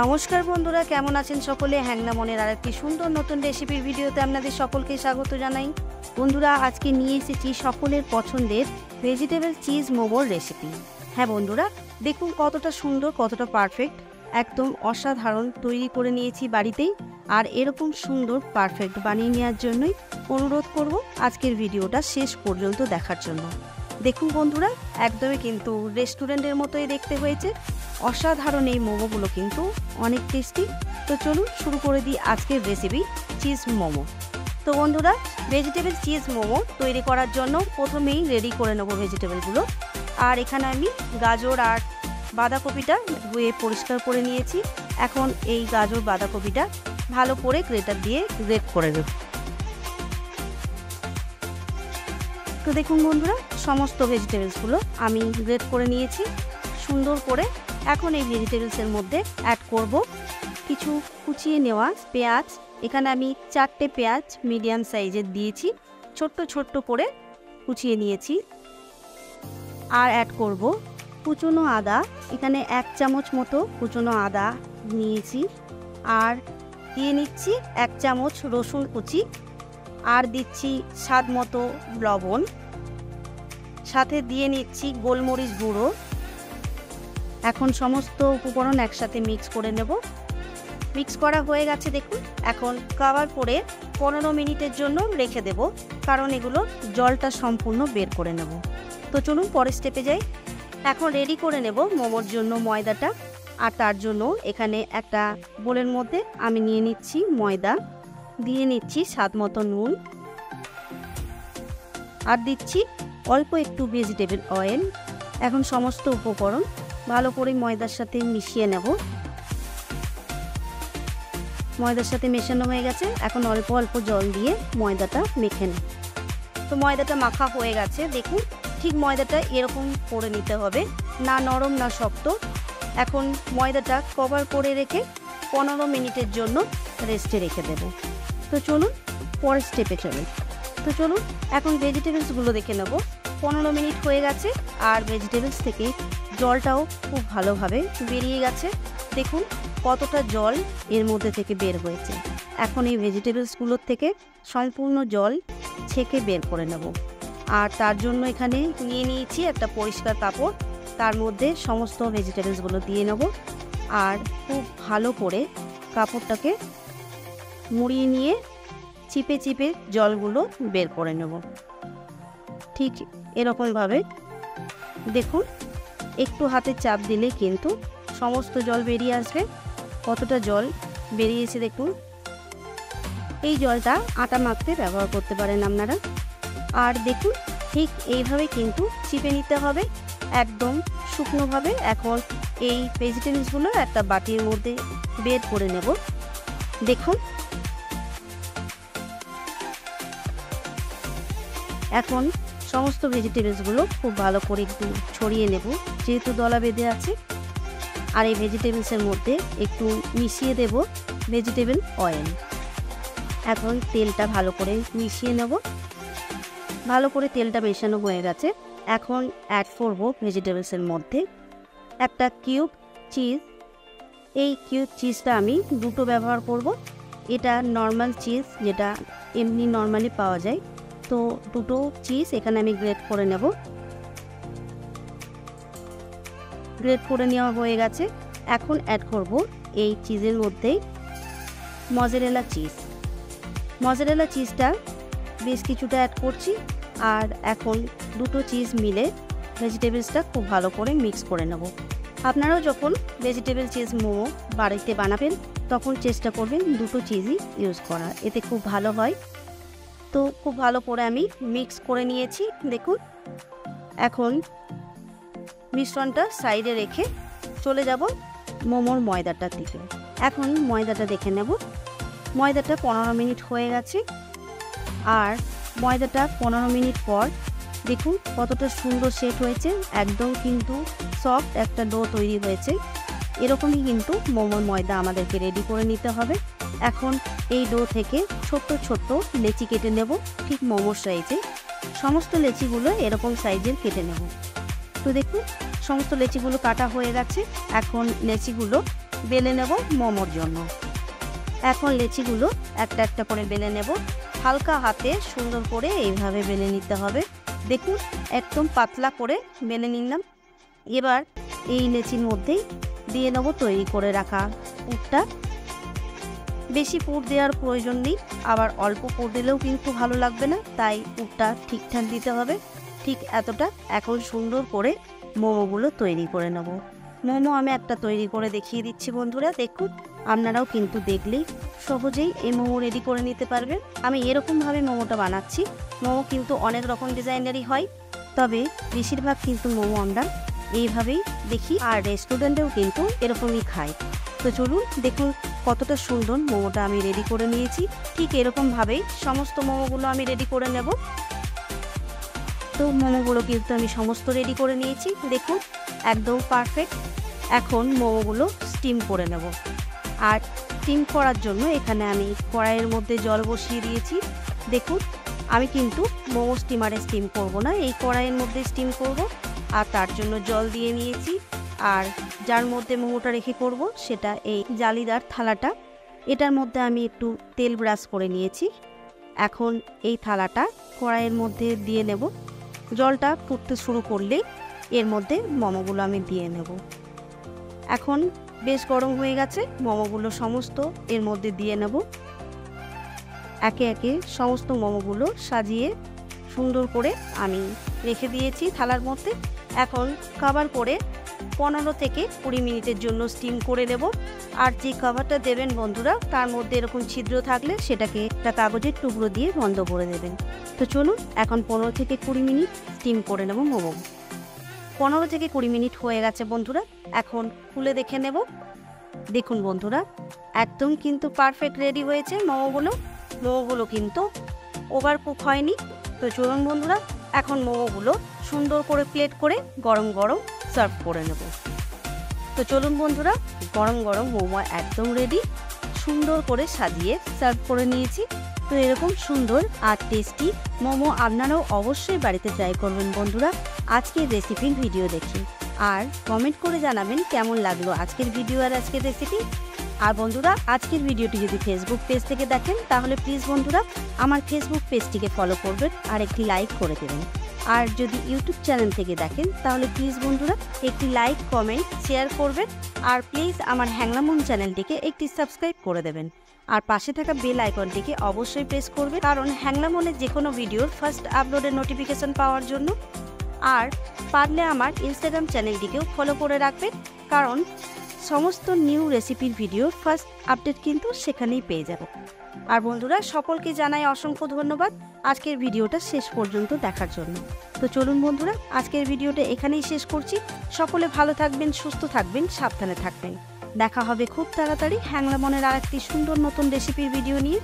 নমস্কার বন্ধুরা, কেমন আছেন সকলে? হ্যাংলা মনের আরেকটি সুন্দর নতুন রেসিপির ভিডিওতে আপনাদের সকলকে স্বাগত জানাই। বন্ধুরা, আজকে নিয়ে এসেছি সকলের পছন্দের ভেজিটেবল চিজ মোমোর রেসিপি। হ্যাঁ বন্ধুরা, দেখুন কতটা সুন্দর, কতটা পারফেক্ট, একদম অসাধারণ তৈরি করে নিয়েছি বাড়িতেই। আর এরকম সুন্দর পারফেক্ট বানিয়ে নেওয়ার জন্যই অনুরোধ করব আজকের ভিডিওটা শেষ পর্যন্ত দেখার জন্য। দেখুন বন্ধুরা, একদমই কিন্তু রেস্টুরেন্টের মতোই দেখতে হয়েছে। অসাধারণ এই মোমোগুলো কিন্তু অনেক টেস্টি। তো চলুন শুরু করে দিই আজকের রেসিপি চিজ মোমো। তো বন্ধুরা, ভেজিটেবল চিজ মোমো তৈরি করার জন্য প্রথমেই রেডি করে নেব ভেজিটেবলগুলো। আর এখানে আমি গাজর আর বাঁধাকপিটা ধুয়ে পরিষ্কার করে নিয়েছি। এখন এই গাজর বাঁধাকপিটা ভালো করে গ্রেটার দিয়ে গ্রেট করে নেব। তো দেখুন বন্ধুরা, সমস্ত ভেজিটেবলসগুলো আমি গ্রেট করে নিয়েছি সুন্দর করে। এখন এই ভেজিটেবলসের মধ্যে অ্যাড করব কিছু কুচিয়ে নেওয়া পেঁয়াজ। এখানে আমি 4টে পেঁয়াজ মিডিয়াম সাইজের দিয়েছি, ছোট্ট ছোট্ট করে কুচিয়ে নিয়েছি। আর অ্যাড করব কুচনো আদা। এখানে 1 চামচ মতো কুচনো আদা নিয়েছি। আর দিয়ে নিচ্ছি 1 চামচ রসুন কুচি। আর দিচ্ছি স্বাদ মতো লবণ, সাথে দিয়ে নিচ্ছি গোলমরিচ গুঁড়ো। এখন সমস্ত উপকরণ একসাথে মিক্স করে নেব। মিক্স করা হয়ে গেছে দেখুন। এখন কভার করে 15 মিনিটের জন্য রেখে দেব, কারণ এগুলো জলটা সম্পূর্ণ বের করে নেব। তো চলুন পরের স্টেপে যাই। এখন রেডি করে নেব মোমোর জন্য ময়দাটা। আর তার জন্য এখানে একটা বোলের মধ্যে আমি নিয়ে নিচ্ছি ময়দা, দিয়ে নিচ্ছি স্বাদ মতো নুন, আর দিচ্ছি অল্প একটু ভেজিটেবল অয়েল। এখন সমস্ত উপকরণ ভালো করে ময়দার সাথে মিশিয়ে নেব। ময়দার সাথে মেশানো হয়ে গেছে। এখন অল্প অল্প জল দিয়ে ময়দাটা মেখে নেব। তো ময়দাটা মাখা হয়ে গেছে দেখুন। ঠিক ময়দাটা এরকম করে নিতে হবে, না নরম না শক্ত। এখন ময়দাটা কভার করে রেখে 15 মিনিটের জন্য রেস্টে রেখে দেব। তো চলুন পরের স্টেপে চলুন। তো চলুন এখন ভেজিটেবলসগুলো দেখে নেব। 15 মিনিট হয়ে গেছে আর ভেজিটেবলস থেকে জলটাও খুব ভালোভাবে বেরিয়ে গেছে। দেখুন কতটা জল এর মধ্যে থেকে বের হয়েছে। এখন এই ভেজিটেবলসগুলোর থেকে সম্পূর্ণ জল ছেঁকে বের করে নেব। আর তার জন্য এখানে নিয়ে নিয়েছি একটা পরিষ্কার কাপড়, তার মধ্যে সমস্ত ভেজিটেবলসগুলো দিয়ে নেব। আর খুব ভালো করে কাপড়টাকে মুড়িয়ে নিয়ে চিপে চিপে জলগুলো বের করে নেব। ঠিক এরকমভাবে দেখুন, একটু হাতে চাপ দিলে কিন্তু সমস্ত জল বেরিয়ে আসবে। কতটা জল বেরিয়েছে দেখুন। এই জলটা আটা মাখতে ব্যবহার করতে পারেন আপনারা। আর দেখুন ঠিক এইভাবে কিন্তু চিপে নিতে হবে, একদম শুকনোভাবে। এখন এই ভেজিটেবলসগুলো একটা বাটির মধ্যে বের করে নেব। দেখুন এখন সমস্ত ভেজিটেবলসগুলো খুব ভালো করে একটু ছড়িয়ে নেব, যেহেতু দলা বেঁধে আছে। আর এই ভেজিটেবলসের মধ্যে একটু মিশিয়ে দেব ভেজিটেবল অয়েল। এখন তেলটা ভালো করে মিশিয়ে নেব। ভালো করে তেলটা মেশানো হয়ে গেছে। এখন অ্যাড করব ভেজিটেবলসের মধ্যে একটা কিউব চিজ। এই কিউব চিজটা আমি দুটো ব্যবহার করব। এটা নর্মাল চিজ, যেটা এমনি নর্মালি পাওয়া যায়। তো দুটো চিজ এখানে আমি গ্রেট করে নেব। গ্রেট করে নেওয়া হয়ে গেছে। এখন অ্যাড করব এই চিজের মধ্যেই মজারেলা চিজ। মজারেলা চিজটা বেশ কিছুটা অ্যাড করছি। আর এখন দুটো চিজ মিলে ভেজিটেবলসটা খুব ভালো করে মিক্স করে নেব। আপনারাও যখন ভেজিটেবল চিজ মোমো বাড়িতে বানাবেন তখন চেষ্টা করবেন দুটো চিজই ইউজ করা, এতে খুব ভালো হয়। তো খুব ভালো করে আমি মিক্স করে নিয়েছি দেখুন। এখন মিশ্রণটা সাইডে রেখে চলে যাব মোমোর ময়দাটার দিকে। এখন ময়দাটা দেখে নেব। ময়দাটা 15 মিনিট হয়ে গেছে। আর ময়দাটা 15 মিনিট পর দেখুন কতটা সুন্দর সেট হয়েছে। একদম কিন্তু সফট একটা ডো তৈরি হয়েছে। এরকমই কিন্তু মোমোর ময়দা আমাদেরকে রেডি করে নিতে হবে। এখন এই ডো থেকে ছোট্ট ছোট্ট লেচি কেটে নেব, ঠিক মোমোর সাইজে। সমস্ত লেচিগুলো এরকম সাইজের কেটে নেব। তো দেখুন সমস্ত লেচিগুলো কাটা হয়ে গেছে। এখন লেচিগুলো বেলে নেব মোমোর জন্য। এখন লেচিগুলো একটা একটা করে বেলে নেব। হালকা হাতে সুন্দর করে এইভাবে বেলে নিতে হবে। দেখুন একদম পাতলা করে বেলে নিলাম। এবার এই লেচির মধ্যেই দিয়ে নেব তৈরি করে রাখা পুরটা। বেশি পুর দেওয়ার প্রয়োজন নেই, আবার অল্প পুর দিলেও কিন্তু ভালো লাগবে না, তাই পুরটা ঠিকঠাক দিতে হবে। ঠিক এতটা। এখন সুন্দর করে মোমোগুলো তৈরি করে নেব। মোমো আমি একটা তৈরি করে দেখিয়ে দিচ্ছি বন্ধুরা। দেখুন আপনারাও কিন্তু দেখলেই সহজেই এই মোমো রেডি করে নিতে পারবেন। আমি এরকমভাবে মোমোটা বানাচ্ছি। মোমো কিন্তু অনেক রকম ডিজাইনেরই হয়, তবে বেশিরভাগ কিন্তু মোমো আমরা এইভাবেই দেখি, আর রেস্টুরেন্টেও কিন্তু এরকমই খাই। তো চলুন দেখুন কতটা সুন্দর মোমোটা আমি রেডি করে নিয়েছি। ঠিক এরকমভাবেই সমস্ত মোমোগুলো আমি রেডি করে নেব। তো মোমোগুলো কিন্তু আমি সমস্ত রেডি করে নিয়েছি। দেখুন একদম পারফেক্ট। এখন মোমোগুলো স্টিম করে নেব। আর স্টিম করার জন্য এখানে আমি কড়াইয়ের মধ্যে জল বসিয়ে দিয়েছি। দেখুন আমি কিন্তু মোমো স্টিমারে স্টিম করব না, এই কড়াইয়ের মধ্যে স্টিম করব। আর তার জন্য জল দিয়ে নিয়েছি। আর যার মধ্যে মোমোটা রেখে করব সেটা এই জালিদার থালাটা। এটার মধ্যে আমি একটু তেল ব্রাশ করে নিয়েছি। এখন এই থালাটা কড়াইয়ের মধ্যে দিয়ে নেব। জলটা ফুটতে শুরু করলে এর মধ্যে মোমোগুলো আমি দিয়ে নেব। এখন বেশ গরম হয়ে গেছে, মোমোগুলো সমস্ত এর মধ্যে দিয়ে নেব। একে একে সমস্ত মোমোগুলো সাজিয়ে সুন্দর করে আমি রেখে দিয়েছি থালার মধ্যে। এখন কভার করে 15 থেকে 20 মিনিটের জন্য স্টিম করে নেব। আর যে কভারটা দেবেন বন্ধুরা, তার মধ্যে এরকম ছিদ্র থাকলে সেটাকে একটা কাগজের টুকরো দিয়ে বন্ধ করে দেবেন। তো চলুন এখন 15 থেকে 20 মিনিট স্টিম করে নেব মোমো। 15 থেকে 20 মিনিট হয়ে গেছে বন্ধুরা। এখন খুলে দেখে নেব। দেখুন বন্ধুরা একদম কিন্তু পারফেক্ট রেডি হয়েছে মোমোগুলো। মোমোগুলো কিন্তু ওভার কুক হয়নি। তো চলুন বন্ধুরা এখন মোমোগুলো সুন্দর করে প্লেট করে গরম গরম সার্ভ করে নেব। তো চলুন বন্ধুরা গরম গরম মোমো একদম রেডি। সুন্দর করে সাজিয়ে সার্ভ করে নিয়েছি। তো এরকম সুন্দর আর টেস্টি মোমো আপনারাও অবশ্যই বাড়িতে ট্রাই করবেন বন্ধুরা আজকের রেসিপির ভিডিও দেখে। আর কমেন্ট করে জানাবেন কেমন লাগলো আজকের ভিডিও আর আজকের রেসিপি। আর বন্ধুরা আজকের ভিডিওটি যদি ফেসবুক পেজ থেকে দেখেন তাহলে প্লিজ বন্ধুরা আমার ফেসবুক পেজটিকে ফলো করবেন আর একটি লাইক করে দেবেন। আর যদি ইউটিউব চ্যানেল থেকে দেখেন তাহলে প্লিজ বন্ধুরা একটি লাইক কমেন্ট শেয়ার করবেন। আর প্লিজ আমার হ্যাংলামন চ্যানেলটিকে একটি সাবস্ক্রাইব করে দেবেন। আর পাশে থাকা বেল আইকনটিকে অবশ্যই প্রেস করবে, কারণ হ্যাংলামনের যে কোনো ভিডিওর ফার্স্ট আপলোডের নোটিফিকেশন পাওয়ার জন্য। আর পারলে আমার ইনস্টাগ্রাম চ্যানেলটিকেও ফলো করে রাখবেন, কারণ সমস্ত নিউ রেসিপির ভিডিওর ফার্স্ট আপডেট কিন্তু সেখানেই পেয়ে যাব। আর বন্ধুরা সকলকে জানাই অসংখ্য ধন্যবাদ আজকের ভিডিওটা শেষ পর্যন্ত দেখার জন্য। তো চলুন বন্ধুরা আজকের ভিডিওটা এখানেই শেষ করছি। সকলে ভালো থাকবেন, সুস্থ থাকবেন, সাবধানে থাকবেন। দেখা হবে খুব তাড়াতাড়ি হ্যাংলামনের আরেকটি সুন্দর নতুন রেসিপির ভিডিও নিয়ে।